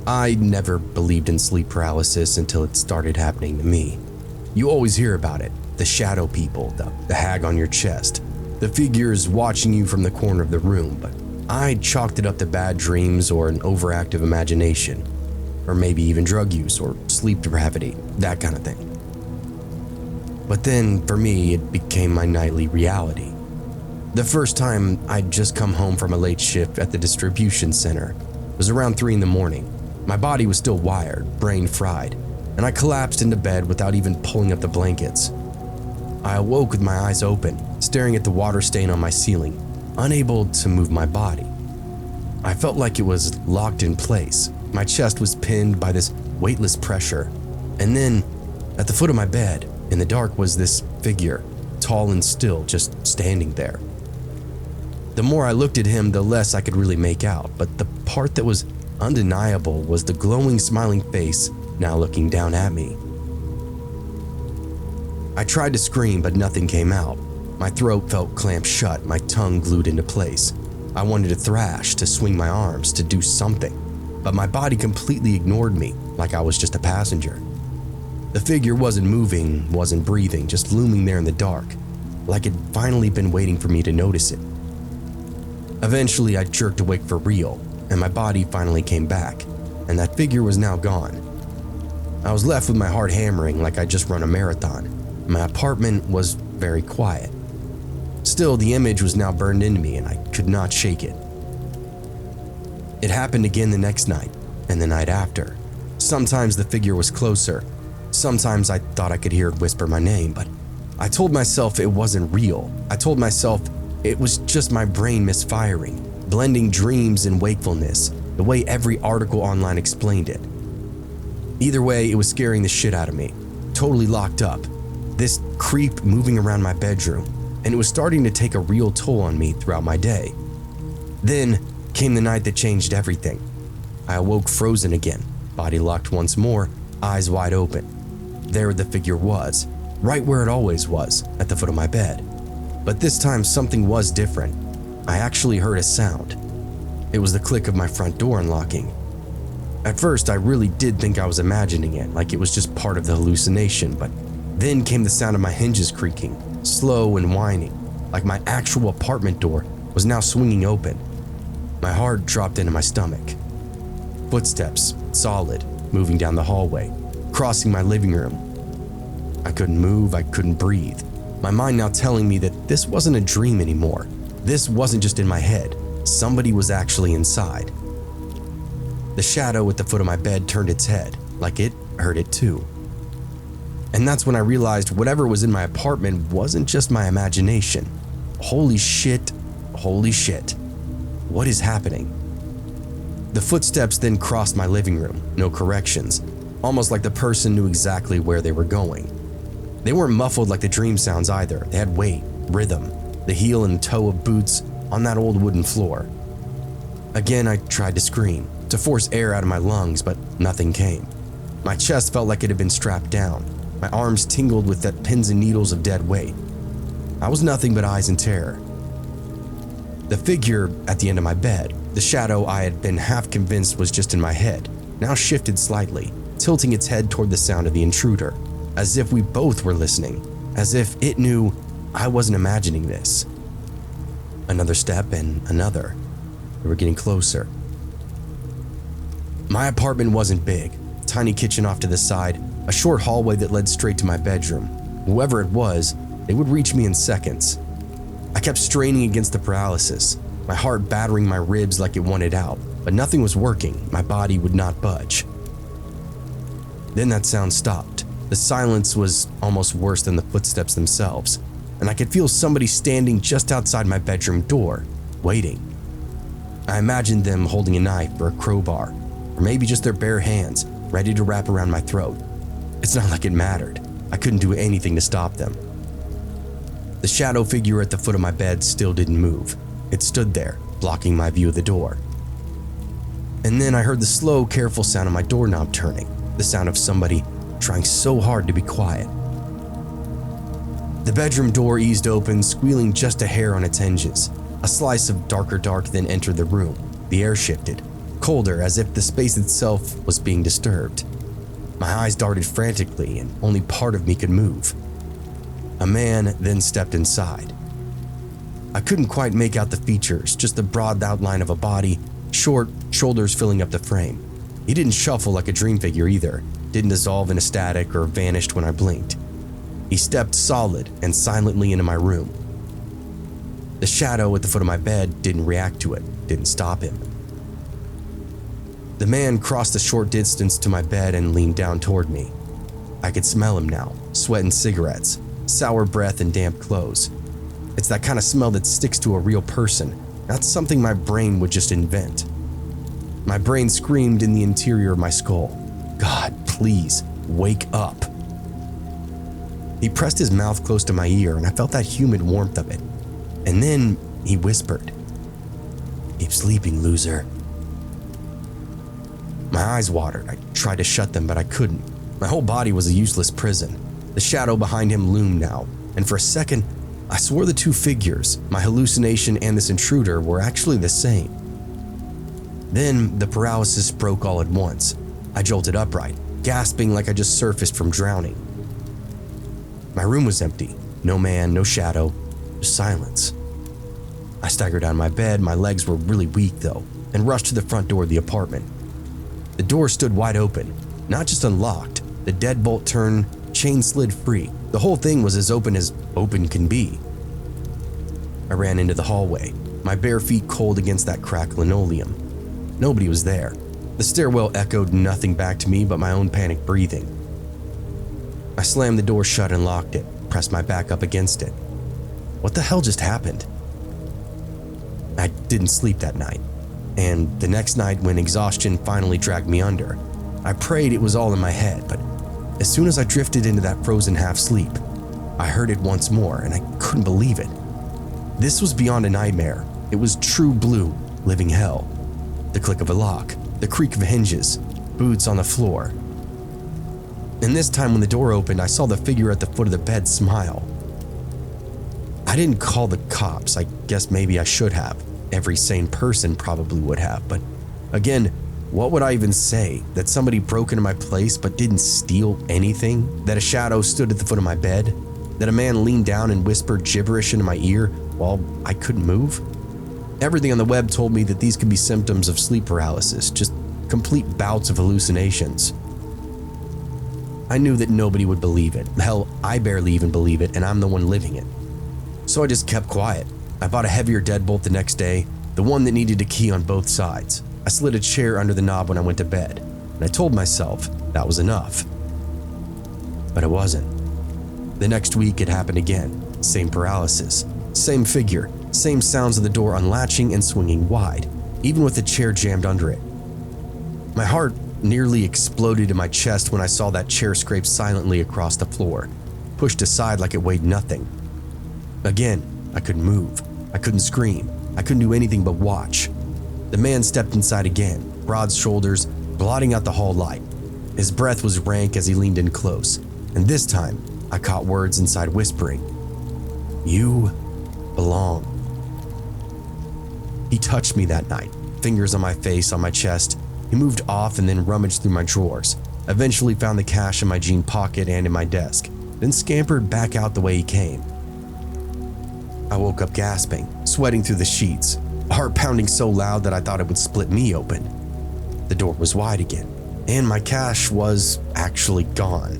I never believed in sleep paralysis until it started happening to me. You always hear about it, the shadow people, the hag on your chest, the figures watching you from the corner of the room, but I chalked it up to bad dreams or an overactive imagination, or maybe even drug use or sleep depravity, that kind of thing. But then, for me, it became my nightly reality. The first time I'd just come home from a late shift at the distribution center. It was around 3 a.m. My body was still wired, brain fried, and I collapsed into bed without even pulling up the blankets. I awoke with my eyes open, staring at the water stain on my ceiling, unable to move my body. I felt like it was locked in place. My chest was pinned by this weightless pressure. And then, at the foot of my bed, in the dark, was this figure, tall and still, just standing there. The more I looked at him, the less I could really make out, but the part that was undeniable was the glowing, smiling face now looking down at me. I tried to scream, but nothing came out. My throat felt clamped shut, my tongue glued into place. I wanted to thrash, to swing my arms, to do something, but my body completely ignored me, like I was just a passenger. The figure wasn't moving, wasn't breathing, just looming there in the dark, like it'd finally been waiting for me to notice it. Eventually, I jerked awake for real, and my body finally came back, and that figure was now gone. I was left with my heart hammering like I'd just run a marathon. My apartment was very quiet. Still, the image was now burned into me, and I could not shake it. It happened again the next night, and the night after. Sometimes the figure was closer. Sometimes I thought I could hear it whisper my name, but I told myself it wasn't real. I told myself it was just my brain misfiring, blending dreams and wakefulness, the way every article online explained it. Either way, it was scaring the shit out of me, totally locked up. This creep moving around my bedroom, and it was starting to take a real toll on me throughout my day. Then came the night that changed everything. I awoke frozen again, body locked once more, eyes wide open. There the figure was, right where it always was, at the foot of my bed. But this time something was different. I actually heard a sound. It was the click of my front door unlocking. At first, I really did think I was imagining it, like it was just part of the hallucination, but then came the sound of my hinges creaking, slow and whining, like my actual apartment door was now swinging open. My heart dropped into my stomach. Footsteps, solid, moving down the hallway, crossing my living room. I couldn't move, I couldn't breathe. My mind now telling me that this wasn't a dream anymore. This wasn't just in my head. Somebody was actually inside. The shadow at the foot of my bed turned its head, like it heard it too. And that's when I realized whatever was in my apartment wasn't just my imagination. Holy shit, what is happening? The footsteps then crossed my living room, no corrections, almost like the person knew exactly where they were going. They weren't muffled like the dream sounds either. They had weight, rhythm, the heel and toe of boots on that old wooden floor. Again, I tried to scream, to force air out of my lungs, but nothing came. My chest felt like it had been strapped down. My arms tingled with that pins and needles of dead weight. I was nothing but eyes in terror. The figure at the end of my bed, the shadow I had been half convinced was just in my head, now shifted slightly, tilting its head toward the sound of the intruder, as if we both were listening, as if it knew I wasn't imagining this. Another step and another. We were getting closer. My apartment wasn't big. Tiny kitchen off to the side, a short hallway that led straight to my bedroom. Whoever it was, they would reach me in seconds. I kept straining against the paralysis, my heart battering my ribs like it wanted out, but nothing was working. My body would not budge. Then that sound stopped. The silence was almost worse than the footsteps themselves, and I could feel somebody standing just outside my bedroom door, waiting. I imagined them holding a knife or a crowbar, or maybe just their bare hands, ready to wrap around my throat. It's not like it mattered. I couldn't do anything to stop them. The shadow figure at the foot of my bed still didn't move. It stood there, blocking my view of the door. And then I heard the slow, careful sound of my doorknob turning, the sound of somebody trying so hard to be quiet. The bedroom door eased open, squealing just a hair on its hinges. A slice of darker dark then entered the room. The air shifted. colder, as if the space itself was being disturbed. My eyes darted frantically and only part of me could move. A man then stepped inside. I couldn't quite make out the features, just the broad outline of a body, short, shoulders filling up the frame. He didn't shuffle like a dream figure either, didn't dissolve into static or vanished when I blinked. He stepped solid and silently into my room. The shadow at the foot of my bed didn't react to it, didn't stop him. The man crossed a short distance to my bed and leaned down toward me. I could smell him now, sweat and cigarettes, sour breath and damp clothes. It's that kind of smell that sticks to a real person, not something my brain would just invent. My brain screamed in the interior of my skull, "God, please, wake up." He pressed his mouth close to my ear and I felt that humid warmth of it. And then he whispered, "Keep sleeping, loser." My eyes watered. I tried to shut them, but I couldn't. My whole body was a useless prison. The shadow behind him loomed now, and for a second, I swore the two figures, my hallucination and this intruder, were actually the same. Then the paralysis broke all at once. I jolted upright, gasping like I just surfaced from drowning. My room was empty. No man, no shadow, just silence. I staggered out of my bed, my legs were really weak though, and rushed to the front door of the apartment. The door stood wide open, not just unlocked. The deadbolt turned, chain slid free. The whole thing was as open can be. I ran into the hallway, my bare feet cold against that cracked linoleum. Nobody was there. The stairwell echoed nothing back to me but my own panicked breathing. I slammed the door shut and locked it, pressed my back up against it. What the hell just happened? I didn't sleep that night, and the next night when exhaustion finally dragged me under, I prayed it was all in my head, but as soon as I drifted into that frozen half-sleep, I heard it once more and I couldn't believe it. This was beyond a nightmare. It was true blue, living hell. The click of a lock, the creak of hinges, boots on the floor. And this time when the door opened, I saw the figure at the foot of the bed smile. I didn't call the cops. I guess maybe I should have. Every sane person probably would have, but again, what would I even say? That somebody broke into my place but didn't steal anything? That a shadow stood at the foot of my bed? That a man leaned down and whispered gibberish into my ear while I couldn't move? Everything on the web told me that these could be symptoms of sleep paralysis, just complete bouts of hallucinations. I knew that nobody would believe it. Hell, I barely even believe it, and I'm the one living it. So I just kept quiet. I bought a heavier deadbolt the next day, the one that needed a key on both sides. I slid a chair under the knob when I went to bed, and I told myself that was enough. But it wasn't. The next week it happened again. Same paralysis, same figure, same sounds of the door unlatching and swinging wide, even with the chair jammed under it. My heart nearly exploded in my chest when I saw that chair scrape silently across the floor, pushed aside like it weighed nothing. Again, I couldn't move. I couldn't scream. I couldn't do anything but watch. The man stepped inside again, broad shoulders, blotting out the hall light. His breath was rank as he leaned in close, and this time I caught words inside whispering, "You belong." He touched me that night, fingers on my face, on my chest. He moved off and then rummaged through my drawers, eventually found the cash in my jean pocket and in my desk, then scampered back out the way he came. I woke up gasping, sweating through the sheets, heart pounding so loud that I thought it would split me open. The door was wide again, and my cash was actually gone.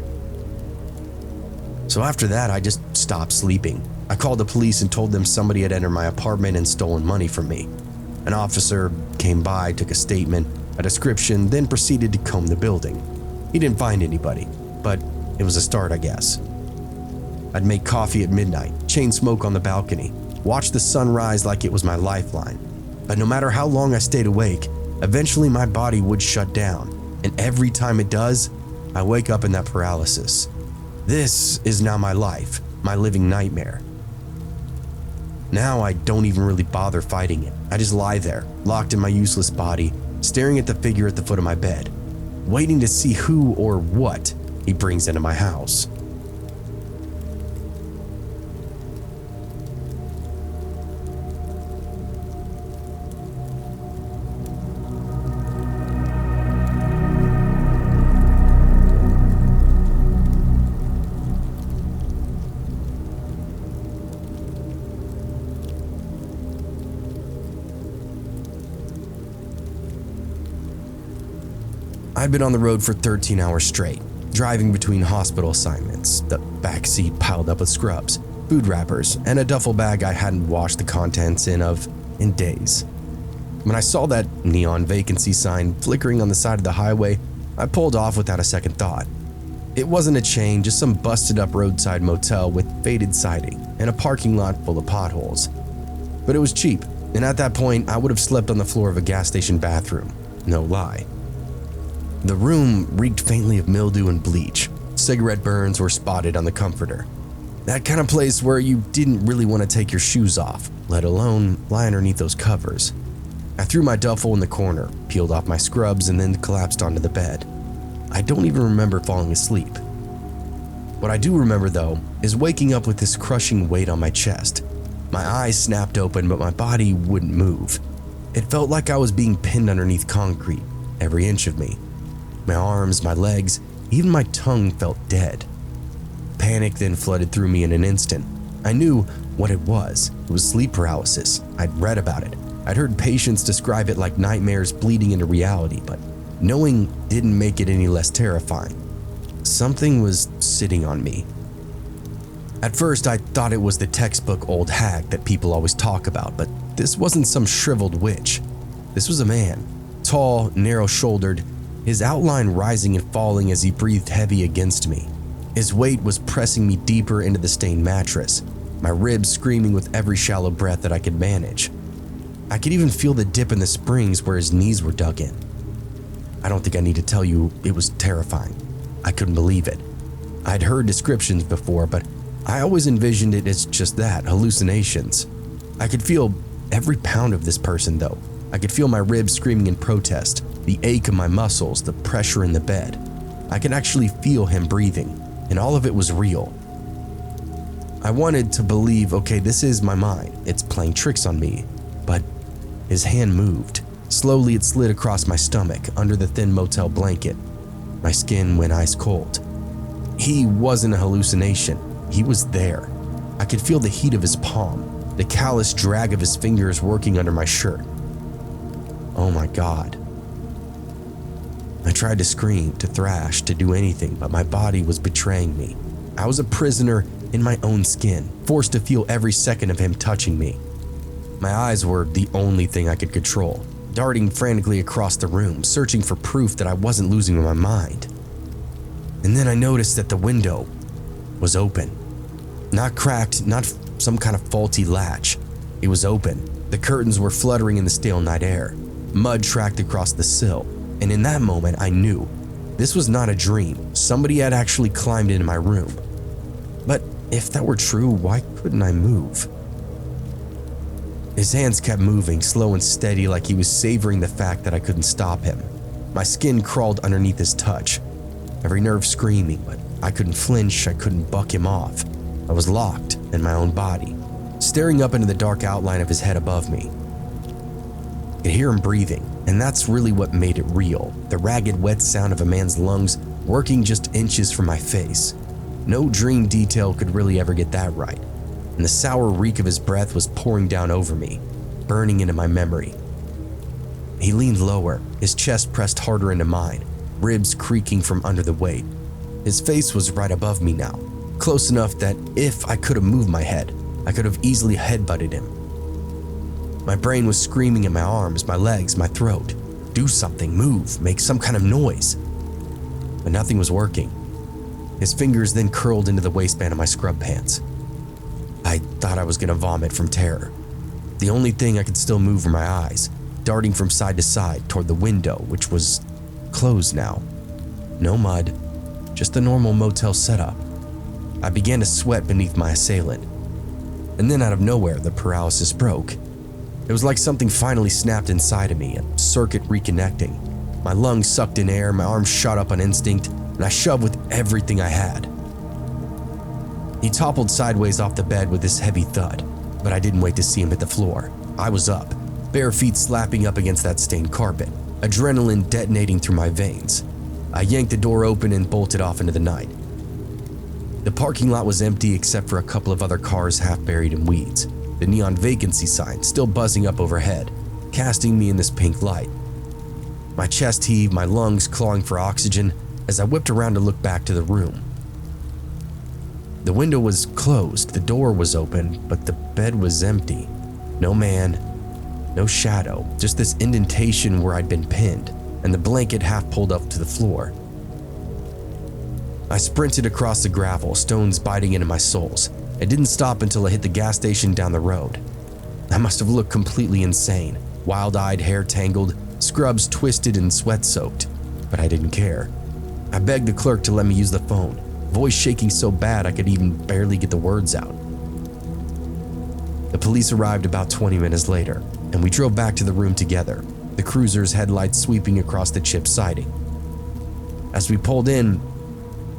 So after that, I just stopped sleeping. I called the police and told them somebody had entered my apartment and stolen money from me. An officer came by, took a statement, a description, then proceeded to comb the building. He didn't find anybody, but it was a start, I guess. I'd make coffee at midnight, chain smoke on the balcony, watch the sun rise like it was my lifeline. But no matter how long I stayed awake, eventually my body would shut down, and every time it does, I wake up in that paralysis. This is now my life, my living nightmare. Now I don't even really bother fighting it. I just lie there, locked in my useless body, staring at the figure at the foot of my bed, waiting to see who or what he brings into my house. I'd been on the road for 13 hours straight, driving between hospital assignments, the backseat piled up with scrubs, food wrappers, and a duffel bag I hadn't washed the contents in days. When I saw that neon vacancy sign flickering on the side of the highway, I pulled off without a second thought. It wasn't a chain, just some busted up roadside motel with faded siding and a parking lot full of potholes. But it was cheap, and at that point I would have slept on the floor of a gas station bathroom, no lie. The room reeked faintly of mildew and bleach. Cigarette burns were spotted on the comforter. That kind of place where you didn't really want to take your shoes off, let alone lie underneath those covers. I threw my duffel in the corner, peeled off my scrubs, and then collapsed onto the bed. I don't even remember falling asleep. What I do remember, though, is waking up with this crushing weight on my chest. My eyes snapped open, but my body wouldn't move. It felt like I was being pinned underneath concrete, every inch of me. My arms, my legs, even my tongue felt dead. Panic then flooded through me in an instant. I knew what it was. It was sleep paralysis. I'd read about it. I'd heard patients describe it like nightmares bleeding into reality, but knowing didn't make it any less terrifying. Something was sitting on me. At first, I thought it was the textbook old hag that people always talk about, but this wasn't some shriveled witch. This was a man, tall, narrow-shouldered, his outline rising and falling as he breathed heavy against me. His weight was pressing me deeper into the stained mattress, my ribs screaming with every shallow breath that I could manage. I could even feel the dip in the springs where his knees were dug in. I don't think I need to tell you it was terrifying. I couldn't believe it. I'd heard descriptions before, but I always envisioned it as just that, hallucinations. I could feel every pound of this person, though. I could feel my ribs screaming in protest, the ache of my muscles, the pressure in the bed. I could actually feel him breathing, and all of it was real. I wanted to believe, okay, this is my mind. It's playing tricks on me. But his hand moved. Slowly it slid across my stomach, under the thin motel blanket. My skin went ice cold. He wasn't a hallucination. He was there. I could feel the heat of his palm, the callous drag of his fingers working under my shirt. Oh my God. I tried to scream, to thrash, to do anything, but my body was betraying me. I was a prisoner in my own skin, forced to feel every second of him touching me. My eyes were the only thing I could control, darting frantically across the room, searching for proof that I wasn't losing my mind. And then I noticed that the window was open. Not cracked, not some kind of faulty latch. It was open. The curtains were fluttering in the stale night air. Mud tracked across the sill. And in that moment, I knew this was not a dream. Somebody had actually climbed into my room. But if that were true, why couldn't I move? His hands kept moving, slow and steady, like he was savoring the fact that I couldn't stop him. My skin crawled underneath his touch, every nerve screaming, but I couldn't flinch, I couldn't buck him off. I was locked in my own body, staring up into the dark outline of his head above me. I could hear him breathing, and that's really what made it real, the ragged, wet sound of a man's lungs working just inches from my face. No dream detail could really ever get that right. And the sour reek of his breath was pouring down over me, burning into my memory. He leaned lower, his chest pressed harder into mine, ribs creaking from under the weight. His face was right above me now, close enough that if I could have moved my head, I could have easily headbutted him. My brain was screaming in my arms, my legs, my throat. Do something, move, make some kind of noise. But nothing was working. His fingers then curled into the waistband of my scrub pants. I thought I was going to vomit from terror. The only thing I could still move were my eyes, darting from side to side toward the window, which was closed now. No mud, just a normal motel setup. I began to sweat beneath my assailant. And then out of nowhere, the paralysis broke. It was like something finally snapped inside of me, a circuit reconnecting. My lungs sucked in air, my arms shot up on instinct, and I shoved with everything I had. He toppled sideways off the bed with this heavy thud, but I didn't wait to see him hit the floor. I was up, bare feet slapping up against that stained carpet, adrenaline detonating through my veins. I yanked the door open and bolted off into the night. The parking lot was empty except for a couple of other cars half buried in weeds, the neon vacancy sign still buzzing up overhead, casting me in this pink light. My chest heaved, my lungs clawing for oxygen as I whipped around to look back to the room. The window was closed, the door was open, but the bed was empty. No man, no shadow, just this indentation where I'd been pinned, and the blanket half pulled up to the floor. I sprinted across the gravel, stones biting into my soles. It didn't stop until I hit the gas station down the road. I must have looked completely insane, wild-eyed, hair tangled, scrubs twisted and sweat-soaked, but I didn't care. I begged the clerk to let me use the phone, voice shaking so bad I could even barely get the words out. The police arrived about 20 minutes later, and we drove back to the room together, the cruiser's headlights sweeping across the chip siding. As we pulled in,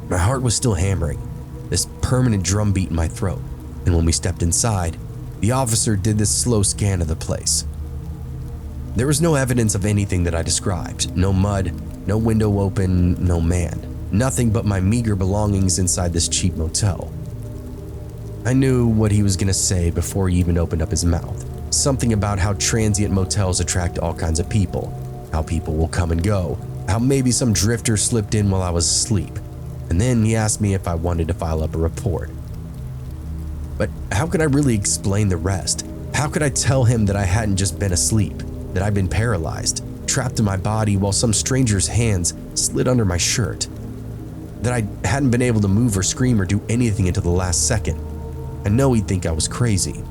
my heart was still hammering, this permanent drumbeat in my throat, and when we stepped inside, the officer did this slow scan of the place. There was no evidence of anything that I described, no mud, no window open, no man, nothing but my meager belongings inside this cheap motel. I knew what he was going to say before he even opened up his mouth, something about how transient motels attract all kinds of people, how people will come and go, how maybe some drifter slipped in while I was asleep. And then he asked me if I wanted to file up a report. But how could I really explain the rest? How could I tell him that I hadn't just been asleep, that I'd been paralyzed, trapped in my body while some stranger's hands slid under my shirt, that I hadn't been able to move or scream or do anything until the last second? I know he'd think I was crazy.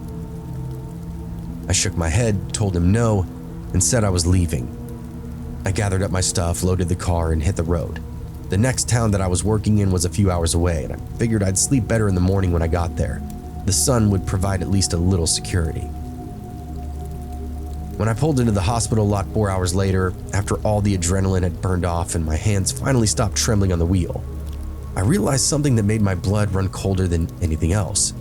I shook my head, told him no, and said I was leaving. I gathered up my stuff, loaded the car, and hit the road. The next town that I was working in was a few hours away, and I figured I'd sleep better in the morning when I got there. The sun would provide at least a little security. When I pulled into the hospital lot 4 hours later, after all the adrenaline had burned off and my hands finally stopped trembling on the wheel, I realized something that made my blood run colder than anything else.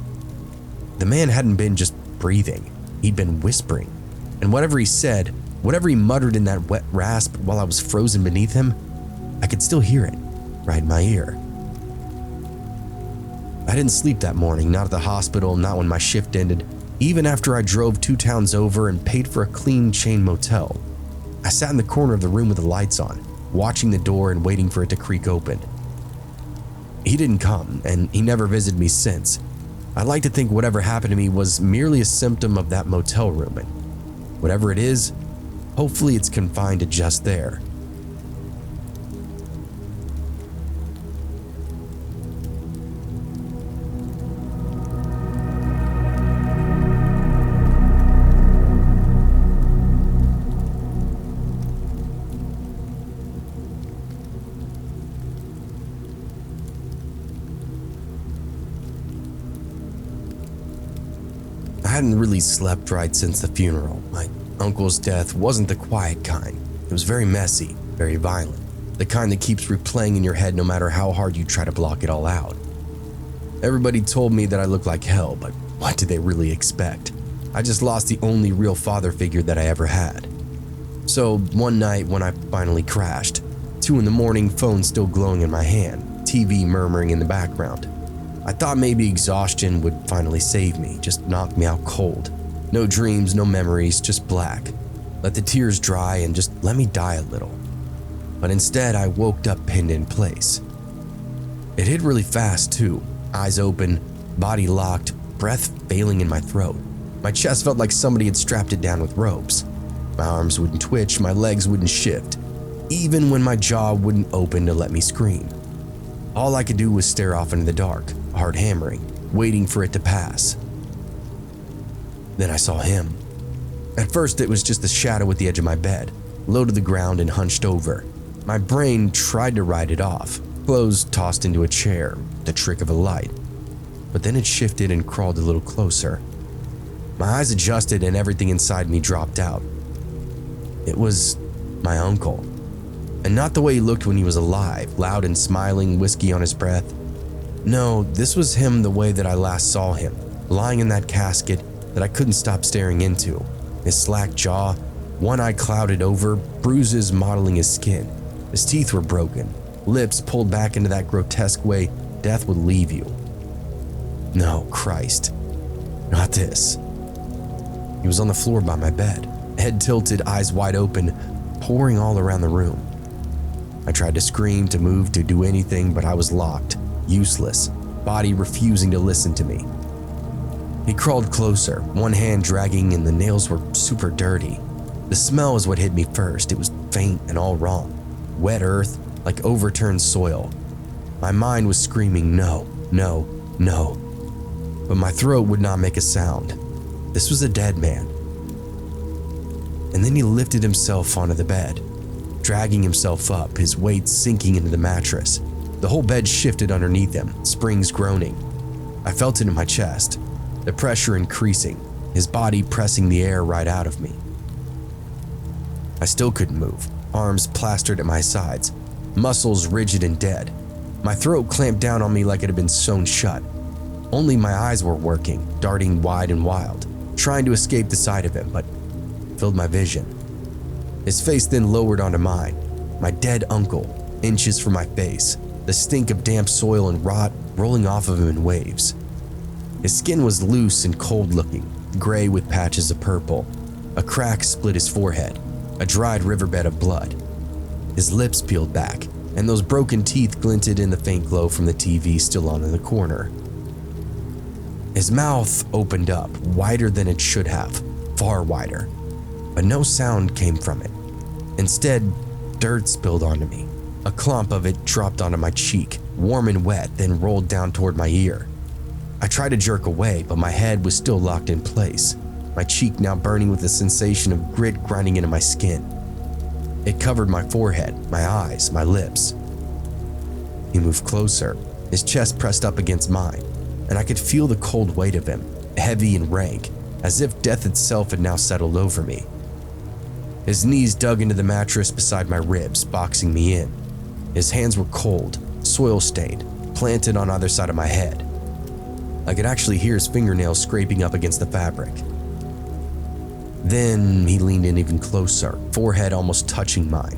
The man hadn't been just breathing, he'd been whispering. And whatever he said, whatever he muttered in that wet rasp while I was frozen beneath him, I could still hear it, right in my ear. I didn't sleep that morning, not at the hospital, not when my shift ended, even after I drove 2 towns over and paid for a clean chain motel. I sat in the corner of the room with the lights on, watching the door and waiting for it to creak open. He didn't come, and he never visited me since. I like to think whatever happened to me was merely a symptom of that motel room, and whatever it is, hopefully it's confined to just there. I hadn't really slept right since the funeral. My uncle's death wasn't the quiet kind. It was very messy, very violent, the kind that keeps replaying in your head no matter how hard you try to block it all out. Everybody told me that I looked like hell, but what did they really expect? I just lost the only real father figure that I ever had. So one night when I finally crashed, 2 a.m, phone still glowing in my hand, TV murmuring in the background. I thought maybe exhaustion would finally save me, just knock me out cold. No dreams, no memories, just black. Let the tears dry and just let me die a little. But instead, I woke up pinned in place. It hit really fast too, eyes open, body locked, breath failing in my throat. My chest felt like somebody had strapped it down with ropes. My arms wouldn't twitch, my legs wouldn't shift, even when my jaw wouldn't open to let me scream. All I could do was stare off into the dark, heart hammering, waiting for it to pass. Then I saw him. At first, it was just a shadow at the edge of my bed, low to the ground and hunched over. My brain tried to write it off, clothes tossed into a chair, the trick of a light. But then it shifted and crawled a little closer. My eyes adjusted and everything inside me dropped out. It was my uncle. And not the way he looked when he was alive, loud and smiling, whiskey on his breath. No, this was him the way that I last saw him, lying in that casket that I couldn't stop staring into. His slack jaw, one eye clouded over, bruises mottling his skin. His teeth were broken, lips pulled back into that grotesque way death would leave you. No, Christ, not this. He was on the floor by my bed, head tilted, eyes wide open, pouring all around the room. I tried to scream, to move, to do anything, but I was locked, useless, body refusing to listen to me. He crawled closer, one hand dragging, and the nails were super dirty. The smell is what hit me first. It was faint and all wrong. Wet earth, like overturned soil. My mind was screaming, no, no, no. But my throat would not make a sound. This was a dead man. And then he lifted himself onto the bed, dragging himself up, his weight sinking into the mattress. The whole bed shifted underneath him, springs groaning. I felt it in my chest, the pressure increasing, his body pressing the air right out of me. I still couldn't move, arms plastered at my sides, muscles rigid and dead. My throat clamped down on me like it had been sewn shut. Only my eyes were working, darting wide and wild, trying to escape the sight of him, but filled my vision. His face then lowered onto mine, my dead uncle, inches from my face, the stink of damp soil and rot rolling off of him in waves. His skin was loose and cold looking, gray with patches of purple. A crack split his forehead, a dried riverbed of blood. His lips peeled back, and those broken teeth glinted in the faint glow from the TV still on in the corner. His mouth opened up, wider than it should have, far wider, but no sound came from it. Instead, dirt spilled onto me. A clump of it dropped onto my cheek, warm and wet, then rolled down toward my ear. I tried to jerk away, but my head was still locked in place, my cheek now burning with a sensation of grit grinding into my skin. It covered my forehead, my eyes, my lips. He moved closer, his chest pressed up against mine, and I could feel the cold weight of him, heavy and rank, as if death itself had now settled over me. His knees dug into the mattress beside my ribs, boxing me in. His hands were cold, soil-stained, planted on either side of my head. I could actually hear his fingernails scraping up against the fabric. Then he leaned in even closer, forehead almost touching mine,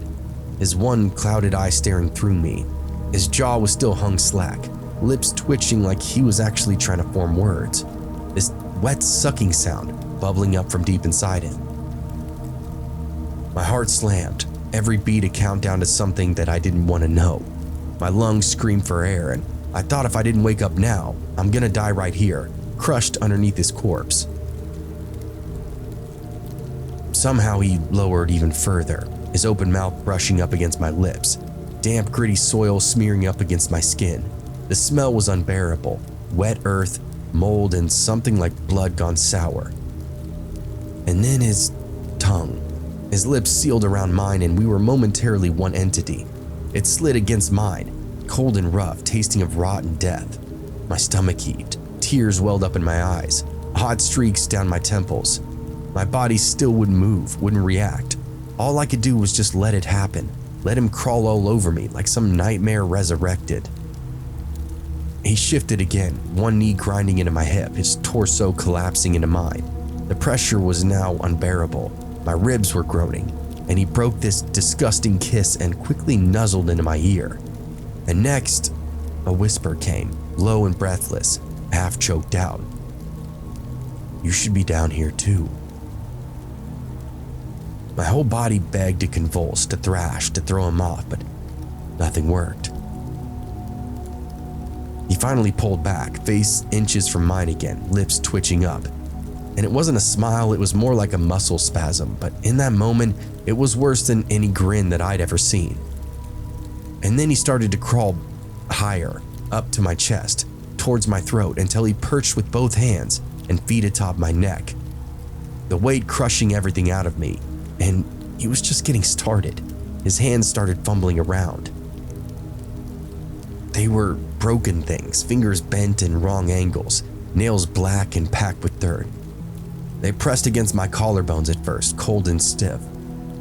his one clouded eye staring through me. His jaw was still hung slack, lips twitching like he was actually trying to form words. This wet sucking sound bubbling up from deep inside him. My heart slammed, every beat a countdown to something that I didn't want to know. My lungs screamed for air, and I thought if I didn't wake up now, I'm gonna die right here, crushed underneath his corpse. Somehow he lowered even further, his open mouth brushing up against my lips, damp gritty soil smearing up against my skin. The smell was unbearable, wet earth, mold, and something like blood gone sour. And then his tongue. His lips sealed around mine and we were momentarily one entity. It slid against mine, cold and rough, tasting of rot and death. My stomach heaved, tears welled up in my eyes, hot streaks down my temples. My body still wouldn't move, wouldn't react. All I could do was just let it happen, let him crawl all over me like some nightmare resurrected. He shifted again, one knee grinding into my hip, his torso collapsing into mine. The pressure was now unbearable. My ribs were groaning, and he broke this disgusting kiss and quickly nuzzled into my ear. And next, a whisper came, low and breathless, half choked out. "You should be down here too." My whole body begged to convulse, to thrash, to throw him off, but nothing worked. He finally pulled back, face inches from mine again, lips twitching up. And it wasn't a smile, it was more like a muscle spasm, but in that moment, it was worse than any grin that I'd ever seen. And then he started to crawl higher, up to my chest, towards my throat, until he perched with both hands and feet atop my neck. The weight crushing everything out of me, and he was just getting started. His hands started fumbling around. They were broken things, fingers bent in wrong angles, nails black and packed with dirt. They pressed against my collarbones at first, cold and stiff,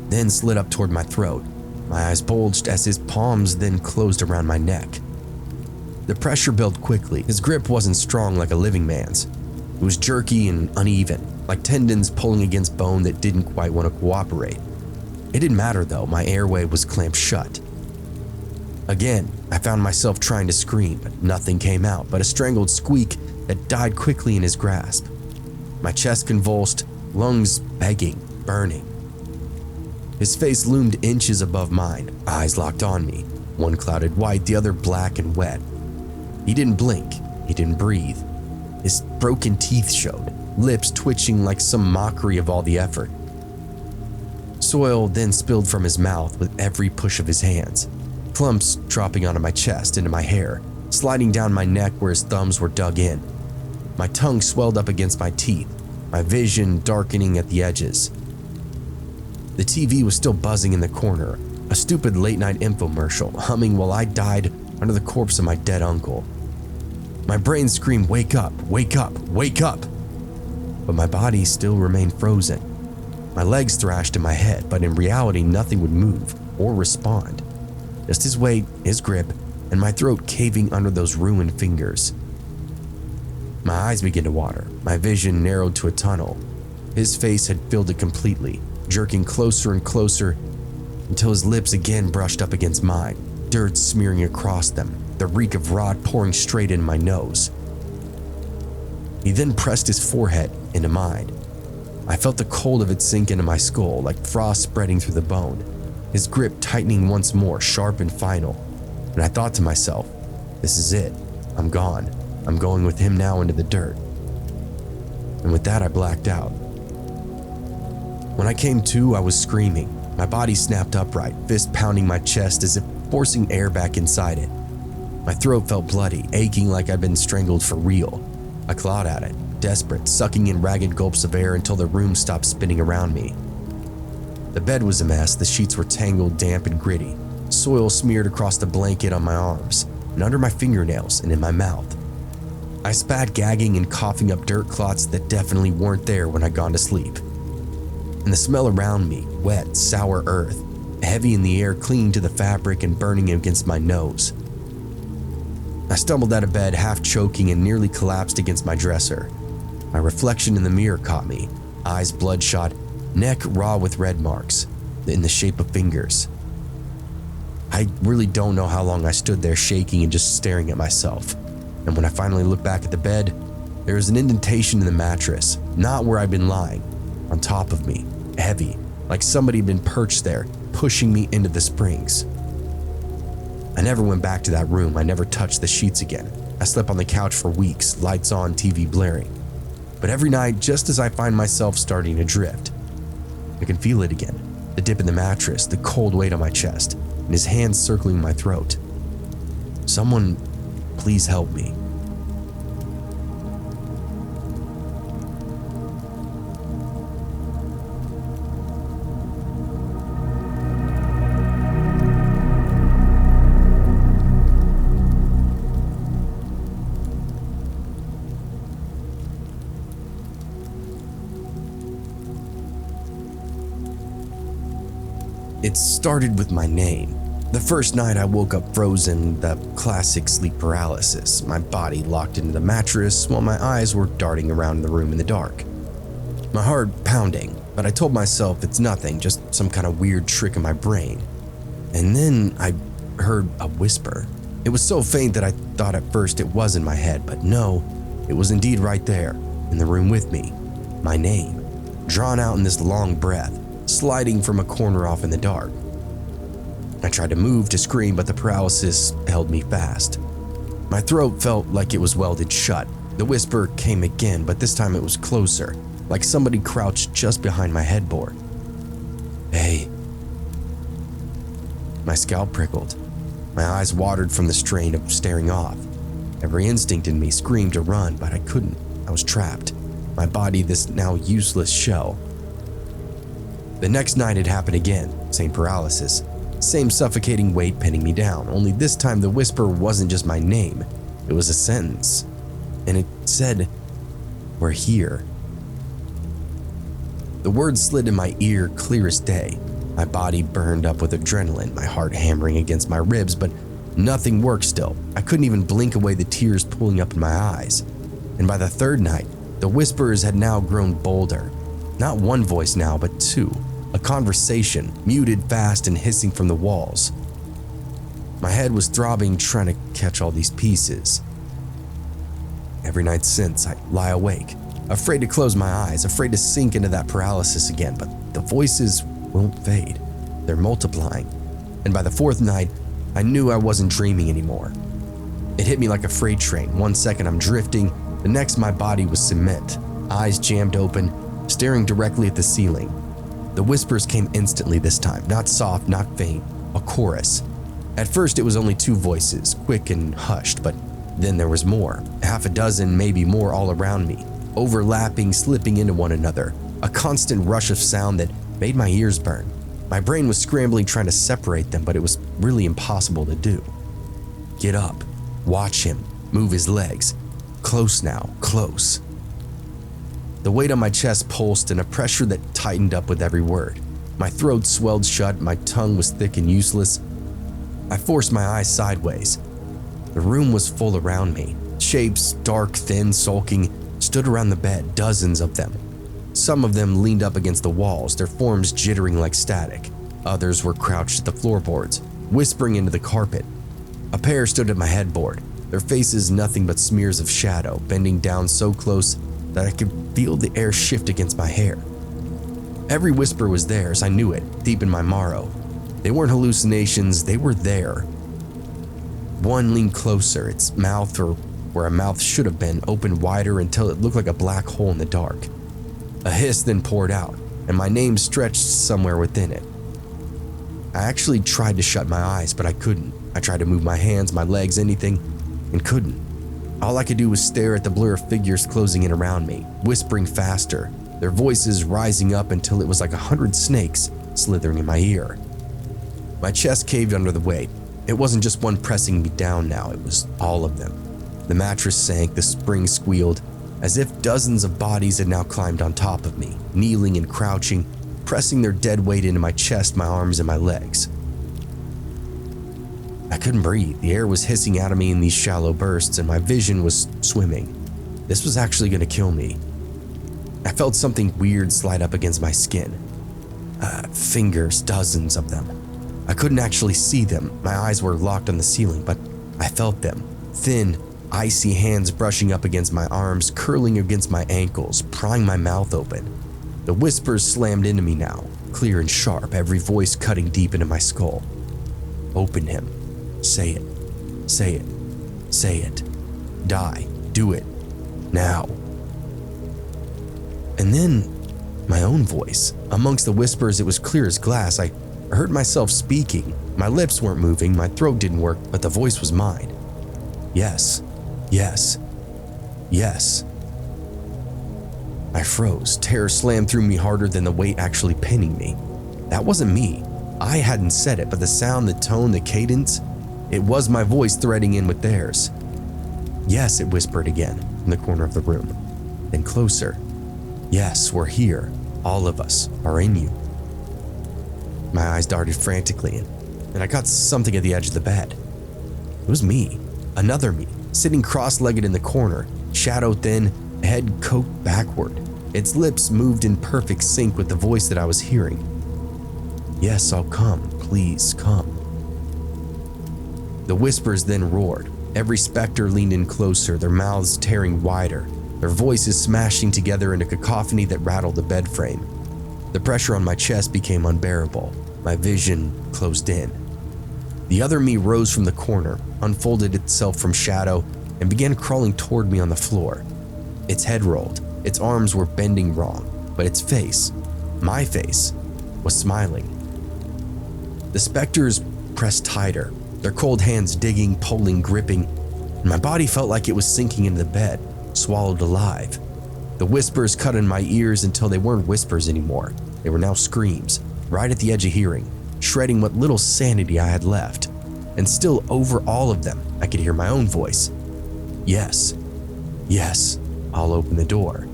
then slid up toward my throat. My eyes bulged as his palms then closed around my neck. The pressure built quickly. His grip wasn't strong like a living man's. It was jerky and uneven, like tendons pulling against bone that didn't quite want to cooperate. It didn't matter though, my airway was clamped shut. Again, I found myself trying to scream, but nothing came out but a strangled squeak that died quickly in his grasp. My chest convulsed, lungs begging, burning. His face loomed inches above mine, eyes locked on me, one clouded white, the other black and wet. He didn't blink, he didn't breathe. His broken teeth showed, lips twitching like some mockery of all the effort. Soil then spilled from his mouth with every push of his hands, clumps dropping onto my chest, into my hair, sliding down my neck where his thumbs were dug in. My tongue swelled up against my teeth, my vision darkening at the edges. The TV was still buzzing in the corner, a stupid late-night infomercial humming while I died under the corpse of my dead uncle. My brain screamed, "Wake up, wake up, wake up!" But my body still remained frozen. My legs thrashed in my head, but in reality nothing would move or respond. Just his weight, his grip, and my throat caving under those ruined fingers. My eyes began to water, my vision narrowed to a tunnel. His face had filled it completely, jerking closer and closer until his lips again brushed up against mine, dirt smearing across them, the reek of rot pouring straight in my nose. He then pressed his forehead into mine. I felt the cold of it sink into my skull like frost spreading through the bone, his grip tightening once more, sharp and final. And I thought to myself, this is it. I'm gone. I'm going with him now into the dirt. And with that, I blacked out. When I came to, I was screaming. My body snapped upright, fist pounding my chest as if forcing air back inside it. My throat felt bloody, aching like I'd been strangled for real. I clawed at it, desperate, sucking in ragged gulps of air until the room stopped spinning around me. The bed was a mess, the sheets were tangled, damp and gritty, soil smeared across the blanket on my arms and under my fingernails and in my mouth. I spat, gagging and coughing up dirt clots that definitely weren't there when I'd gone to sleep. And the smell around me, wet, sour earth, heavy in the air, clinging to the fabric and burning against my nose. I stumbled out of bed, half choking, and nearly collapsed against my dresser. My reflection in the mirror caught me, eyes bloodshot, neck raw with red marks, in the shape of fingers. I really don't know how long I stood there shaking and just staring at myself. And when I finally looked back at the bed, there was an indentation in the mattress, not where I'd been lying, on top of me, heavy, like somebody had been perched there, pushing me into the springs. I never went back to that room. I never touched the sheets again. I slept on the couch for weeks, lights on, TV blaring. But every night, just as I find myself starting to drift, I can feel it again. The dip in the mattress, the cold weight on my chest, and his hands circling my throat. Someone, please help me. It started with my name. The first night I woke up frozen, the classic sleep paralysis, my body locked into the mattress while my eyes were darting around the room in the dark. My heart pounding, but I told myself it's nothing, just some kind of weird trick in my brain. And then I heard a whisper. It was so faint that I thought at first it was in my head, but no, it was indeed right there, in the room with me. My name, drawn out in this long breath, sliding from a corner off in the dark. I tried to move, to scream, but the paralysis held me fast. My throat felt like it was welded shut. The whisper came again, but this time it was closer, like somebody crouched just behind my headboard. Hey. My scalp prickled. My eyes watered from the strain of staring off. Every instinct in me screamed to run, but I couldn't. I was trapped. My body this now useless shell. The next night it happened again, same paralysis, same suffocating weight pinning me down, only this time the whisper wasn't just my name, it was a sentence. And it said, "We're here." The words slid in my ear clear as day. My body burned up with adrenaline, my heart hammering against my ribs, but nothing worked still. I couldn't even blink away the tears pooling up in my eyes. And by the third night, the whispers had now grown bolder. Not one voice now, but two. A conversation, muted fast and hissing from the walls. My head was throbbing, trying to catch all these pieces. Every night since, I lie awake, afraid to close my eyes, afraid to sink into that paralysis again, but the voices won't fade. they're multiplying. And by the fourth night, I knew I wasn't dreaming anymore. It hit me like a freight train. 1 second I'm drifting, the next my body was cement, eyes jammed open, staring directly at the ceiling. The whispers came instantly this time, not soft, not faint, a chorus. At first it was only 2 voices, quick and hushed, but then there was more, half a dozen, maybe more all around me, overlapping, slipping into one another, a constant rush of sound that made my ears burn. My brain was scrambling trying to separate them, but it was really impossible to do. Get up, watch him, move his legs. Close now, close. The weight on my chest pulsed and a pressure that tightened up with every word. My throat swelled shut, my tongue was thick and useless. I forced my eyes sideways. The room was full around me. Shapes, dark, thin, sulking, stood around the bed, dozens of them. Some of them leaned up against the walls, their forms jittering like static. Others were crouched at the floorboards, whispering into the carpet. A pair stood at my headboard, their faces nothing but smears of shadow, bending down so close that I could feel the air shift against my hair. Every whisper was theirs, I knew it, deep in my marrow. They weren't hallucinations, they were there. One leaned closer, its mouth, or where a mouth should have been, opened wider until it looked like a black hole in the dark. A hiss then poured out, and my name stretched somewhere within it. I actually tried to shut my eyes, but I couldn't. I tried to move my hands, my legs, anything, and couldn't. All I could do was stare at the blur of figures closing in around me, whispering faster, their voices rising up until it was like 100 snakes slithering in my ear. My chest caved under the weight. It wasn't just one pressing me down now, it was all of them. The mattress sank, the spring squealed, as if dozens of bodies had now climbed on top of me, kneeling and crouching, pressing their dead weight into my chest, my arms, and my legs. I couldn't breathe. The air was hissing out of me in these shallow bursts, and my vision was swimming. This was actually going to kill me. I felt something weird slide up against my skin. Fingers, dozens of them. I couldn't actually see them. My eyes were locked on the ceiling, but I felt them. Thin, icy hands brushing up against my arms, curling against my ankles, prying my mouth open. The whispers slammed into me now, clear and sharp, every voice cutting deep into my skull. Open him. Say it. Say it. Say it. Die. Do it. Now. And then, my own voice. Amongst the whispers, it was clear as glass. I heard myself speaking. My lips weren't moving, my throat didn't work, but the voice was mine. Yes. Yes. Yes. I froze. Terror slammed through me harder than the weight actually pinning me. That wasn't me. I hadn't said it, but the sound, the tone, the cadence, it was my voice threading in with theirs. Yes, it whispered again in the corner of the room. Then closer. Yes, we're here. All of us are in you. My eyes darted frantically, and I caught something at the edge of the bed. It was me, another me, sitting cross-legged in the corner, shadow thin, head cocked backward. Its lips moved in perfect sync with the voice that I was hearing. Yes, I'll come. Please come. The whispers then roared. Every specter leaned in closer, their mouths tearing wider, their voices smashing together in a cacophony that rattled the bed frame. The pressure on my chest became unbearable. My vision closed in. The other me rose from the corner, unfolded itself from shadow, and began crawling toward me on the floor. Its head rolled, its arms were bending wrong, but its face, my face, was smiling. The specters pressed tighter, their cold hands digging, pulling, gripping, and my body felt like it was sinking into the bed, swallowed alive. The whispers cut in my ears until they weren't whispers anymore. They were now screams, right at the edge of hearing, shredding what little sanity I had left. And still over all of them, I could hear my own voice. Yes, yes, I'll open the door.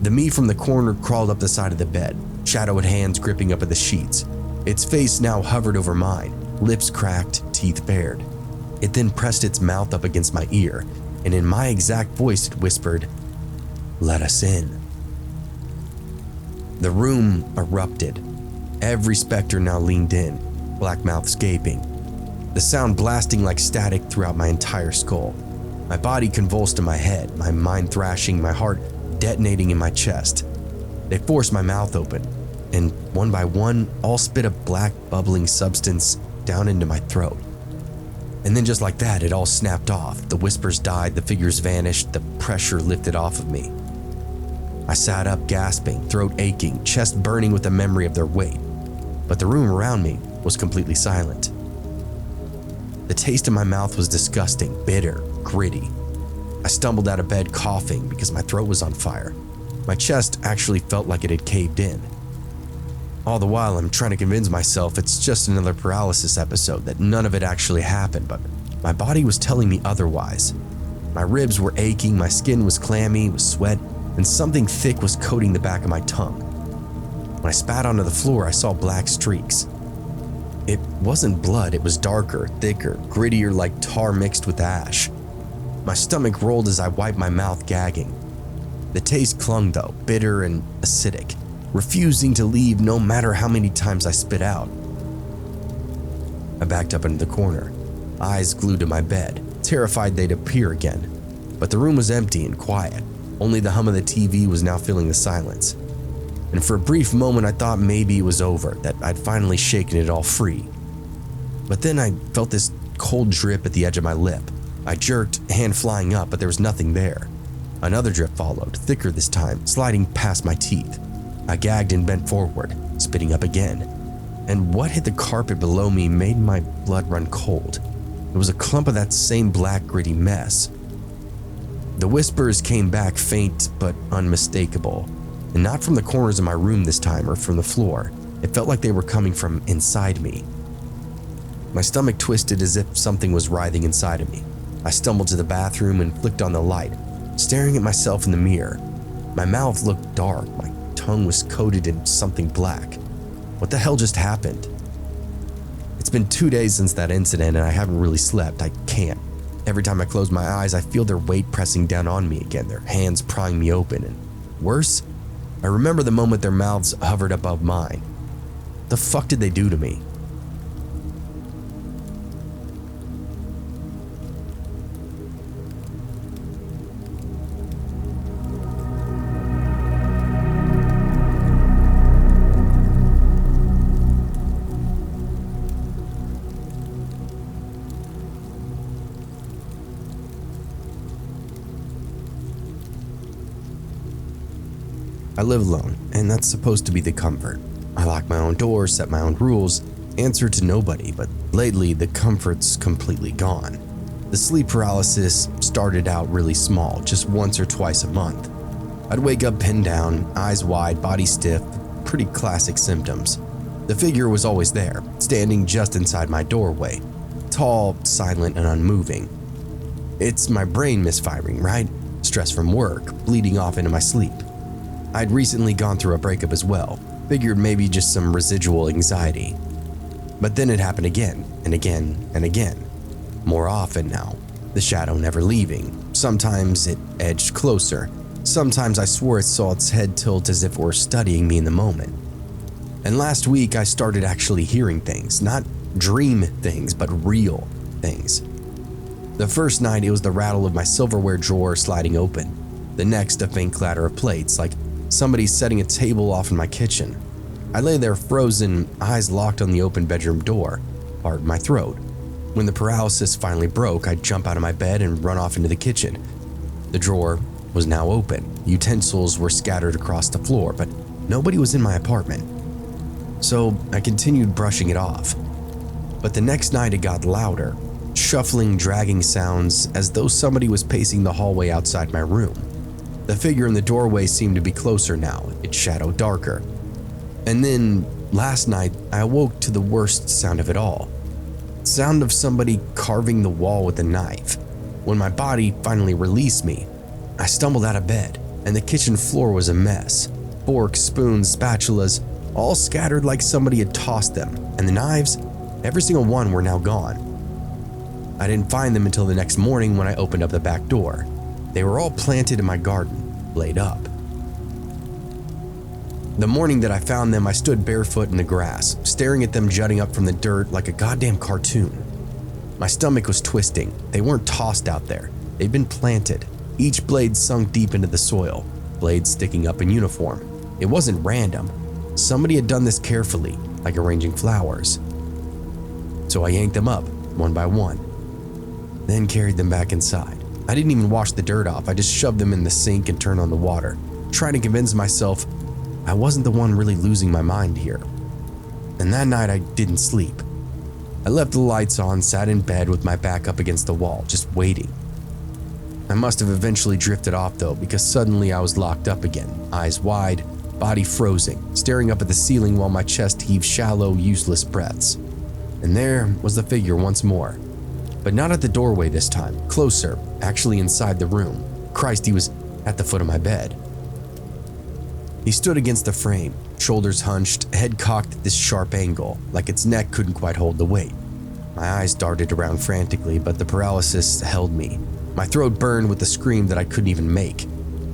The me from the corner crawled up the side of the bed, shadowed hands gripping up at the sheets. Its face now hovered over mine, lips cracked, teeth bared. It then pressed its mouth up against my ear, and in my exact voice it whispered, "Let us in." The room erupted. Every specter now leaned in, black mouths gaping, the sound blasting like static throughout my entire skull. My body convulsed in my head, my mind thrashing, my heart detonating in my chest. They forced my mouth open, and one by one, all spit a black bubbling substance down into my throat. And then just like that, it all snapped off. The whispers died, the figures vanished, the pressure lifted off of me. I sat up gasping, throat aching, chest burning with the memory of their weight. But the room around me was completely silent. The taste in my mouth was disgusting, bitter, gritty. I stumbled out of bed coughing because my throat was on fire. My chest actually felt like it had caved in. All the while, I'm trying to convince myself it's just another paralysis episode, that none of it actually happened, but my body was telling me otherwise. My ribs were aching, my skin was clammy with sweat, and something thick was coating the back of my tongue. When I spat onto the floor, I saw black streaks. It wasn't blood, it was darker, thicker, grittier, like tar mixed with ash. My stomach rolled as I wiped my mouth, gagging. The taste clung though, bitter and acidic, refusing to leave no matter how many times I spit out. I backed up into the corner, eyes glued to my bed, terrified they'd appear again. But the room was empty and quiet. Only the hum of the TV was now filling the silence. And for a brief moment I thought maybe it was over, that I'd finally shaken it all free. But then I felt this cold drip at the edge of my lip. I jerked, hand flying up, but there was nothing there. Another drip followed, thicker this time, sliding past my teeth. I gagged and bent forward, spitting up again. And what hit the carpet below me made my blood run cold. It was a clump of that same black gritty mess. The whispers came back faint but unmistakable, and not from the corners of my room this time or from the floor. It felt like they were coming from inside me. My stomach twisted as if something was writhing inside of me. I stumbled to the bathroom and flicked on the light, staring at myself in the mirror. My mouth looked dark, my tongue was coated in something black. What the hell just happened? It's been 2 days since that incident and I haven't really slept. I can't. Every time I close my eyes, I feel their weight pressing down on me again, their hands prying me open, and worse, I remember the moment their mouths hovered above mine. The fuck did they do to me? I live alone, and that's supposed to be the comfort. I lock my own doors, set my own rules, answer to nobody, but lately the comfort's completely gone. The sleep paralysis started out really small, just once or twice a month. I'd wake up pinned down, eyes wide, body stiff, pretty classic symptoms. The figure was always there, standing just inside my doorway, tall, silent, and unmoving. It's my brain misfiring, right? Stress from work, bleeding off into my sleep. I'd recently gone through a breakup as well, figured maybe just some residual anxiety. But then it happened again, and again, and again. More often now, the shadow never leaving. Sometimes it edged closer. Sometimes I swore it saw its head tilt as if it were studying me in the moment. And last week I started actually hearing things, not dream things, but real things. The first night it was the rattle of my silverware drawer sliding open. The next a faint clatter of plates, like somebody setting a table off in my kitchen. I lay there frozen, eyes locked on the open bedroom door, part in my throat. When the paralysis finally broke, I'd jump out of my bed and run off into the kitchen. The drawer was now open. Utensils were scattered across the floor, but nobody was in my apartment. So I continued brushing it off. But the next night it got louder, shuffling, dragging sounds as though somebody was pacing the hallway outside my room. The figure in the doorway seemed to be closer now, its shadow darker. And then, last night, I awoke to the worst sound of it all. Sound of somebody carving the wall with a knife. When my body finally released me, I stumbled out of bed, and the kitchen floor was a mess. Forks, spoons, spatulas, all scattered like somebody had tossed them, and the knives, every single one were now gone. I didn't find them until the next morning when I opened up the back door. They were all planted in my garden, laid up. The morning that I found them, I stood barefoot in the grass, staring at them jutting up from the dirt like a goddamn cartoon. My stomach was twisting. They weren't tossed out there. They'd been planted, each blade sunk deep into the soil, blades sticking up in uniform. It wasn't random. Somebody had done this carefully, like arranging flowers. So I yanked them up, one by one, then carried them back inside. I didn't even wash the dirt off. I just shoved them in the sink and turned on the water, trying to convince myself I wasn't the one really losing my mind here. And that night I didn't sleep. I left the lights on, sat in bed with my back up against the wall, just waiting. I must have eventually drifted off though, because suddenly I was locked up again, eyes wide, body frozen, staring up at the ceiling while my chest heaved shallow, useless breaths. And there was the figure once more. But not at the doorway this time, closer, actually inside the room. Christ, he was at the foot of my bed. He stood against the frame, shoulders hunched, head cocked at this sharp angle, like its neck couldn't quite hold the weight. My eyes darted around frantically, but the paralysis held me. My throat burned with the scream that I couldn't even make.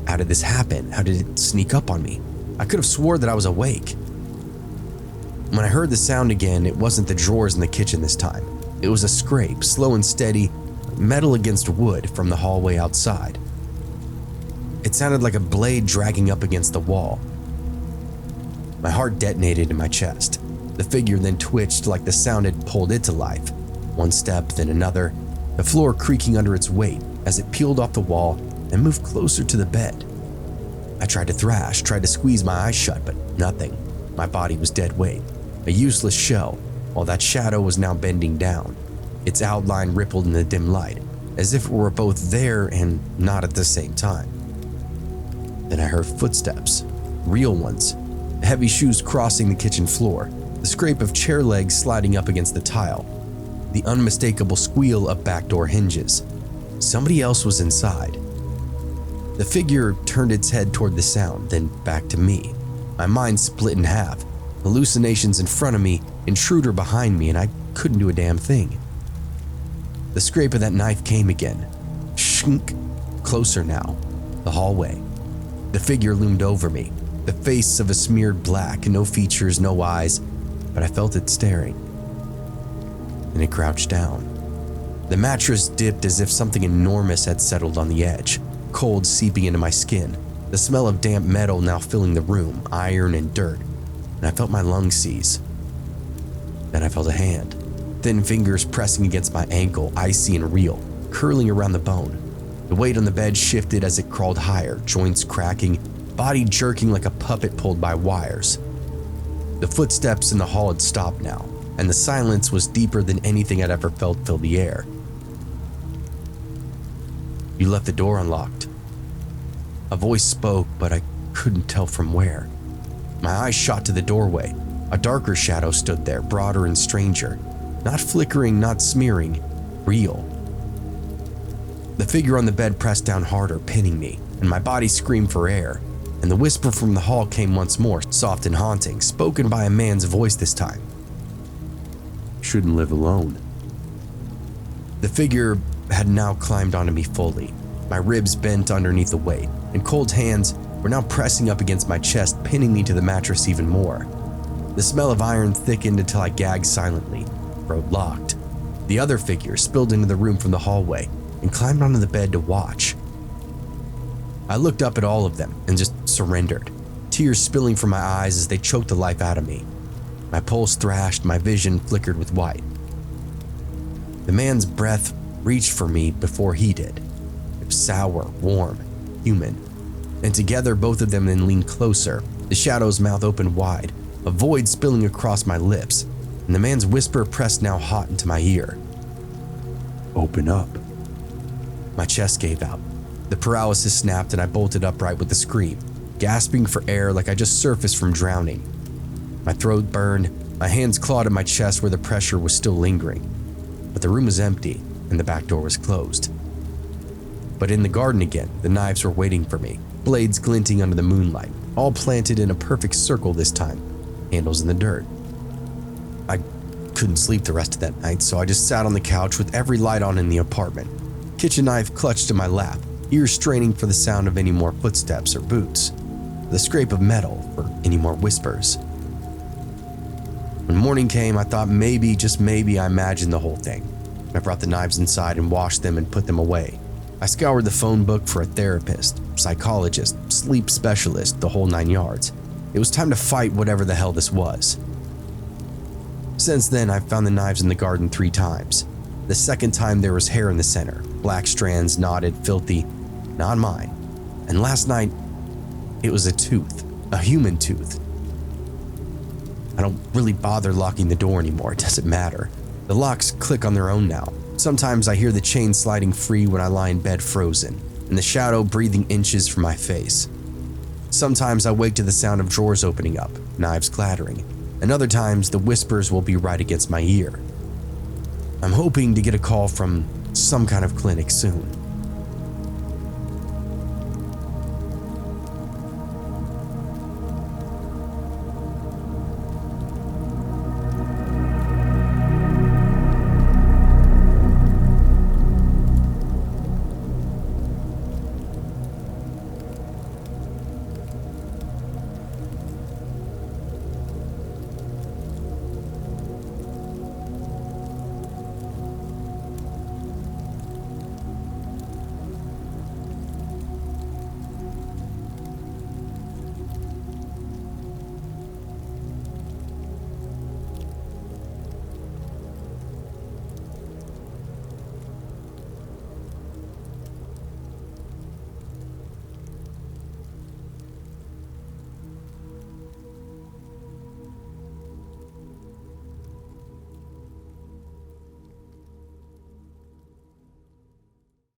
How did this happen? How did it sneak up on me? I could have swore that I was awake. When I heard the sound again, it wasn't the drawers in the kitchen this time. It was a scrape, slow and steady, metal against wood from the hallway outside. It sounded like a blade dragging up against the wall. My heart detonated in my chest. The figure then twitched like the sound had pulled it to life. One step, then another, the floor creaking under its weight as it peeled off the wall and moved closer to the bed. I tried to thrash, tried to squeeze my eyes shut, but nothing. My body was dead weight, a useless shell, while that shadow was now bending down. Its outline rippled in the dim light, as if it were both there and not at the same time. Then I heard footsteps, real ones, heavy shoes crossing the kitchen floor, the scrape of chair legs sliding up against the tile, the unmistakable squeal of back door hinges. Somebody else was inside. The figure turned its head toward the sound, then back to me. My mind split in half, hallucinations in front of me, intruder behind me, and I couldn't do a damn thing. The scrape of that knife came again. Shink, closer now, the hallway. The figure loomed over me, the face of a smeared black, no features, no eyes, but I felt it staring. And it crouched down. The mattress dipped as if something enormous had settled on the edge, cold seeping into my skin, the smell of damp metal now filling the room, iron and dirt, and I felt my lungs seize. Then I felt a hand, thin fingers pressing against my ankle, icy and real, curling around the bone. The weight on the bed shifted as it crawled higher, joints cracking, body jerking like a puppet pulled by wires. The footsteps in the hall had stopped now, and the silence was deeper than anything I'd ever felt fill the air. "You left the door unlocked." A voice spoke, but I couldn't tell from where. My eyes shot to the doorway. A darker shadow stood there, broader and stranger. Not flickering, not smearing, real. The figure on the bed pressed down harder, pinning me, and my body screamed for air. And the whisper from the hall came once more, soft and haunting, spoken by a man's voice this time. "Shouldn't live alone." The figure had now climbed onto me fully. My ribs bent underneath the weight, and cold hands were now pressing up against my chest, pinning me to the mattress even more. The smell of iron thickened until I gagged silently, throat locked. The other figure spilled into the room from the hallway and climbed onto the bed to watch. I looked up at all of them and just surrendered, tears spilling from my eyes as they choked the life out of me. My pulse thrashed, my vision flickered with white. The man's breath reached for me before he did. It was sour, warm, human. And together, both of them then leaned closer, the shadow's mouth opened wide, a void spilling across my lips, and the man's whisper pressed now hot into my ear. "Open up." My chest gave out. The paralysis snapped and I bolted upright with a scream, gasping for air like I just surfaced from drowning. My throat burned, my hands clawed at my chest where the pressure was still lingering. But the room was empty and the back door was closed. But in the garden again, the knives were waiting for me, blades glinting under the moonlight, all planted in a perfect circle this time, handles in the dirt. I couldn't sleep the rest of that night, so I just sat on the couch with every light on in the apartment, kitchen knife clutched in my lap, ears straining for the sound of any more footsteps or boots, the scrape of metal for any more whispers. When morning came, I thought maybe, just maybe, I imagined the whole thing. I brought the knives inside and washed them and put them away. I scoured the phone book for a therapist, psychologist, sleep specialist, the whole 9 yards. It was time to fight whatever the hell this was. Since then, I've found the knives in the garden 3 times. The second time there was hair in the center, black strands, knotted, filthy, not mine. And last night, it was a tooth, a human tooth. I don't really bother locking the door anymore, it doesn't matter. The locks click on their own now. Sometimes I hear the chain sliding free when I lie in bed frozen, and the shadow breathing inches from my face. Sometimes I wake to the sound of drawers opening up, knives clattering, and other times the whispers will be right against my ear. I'm hoping to get a call from some kind of clinic soon.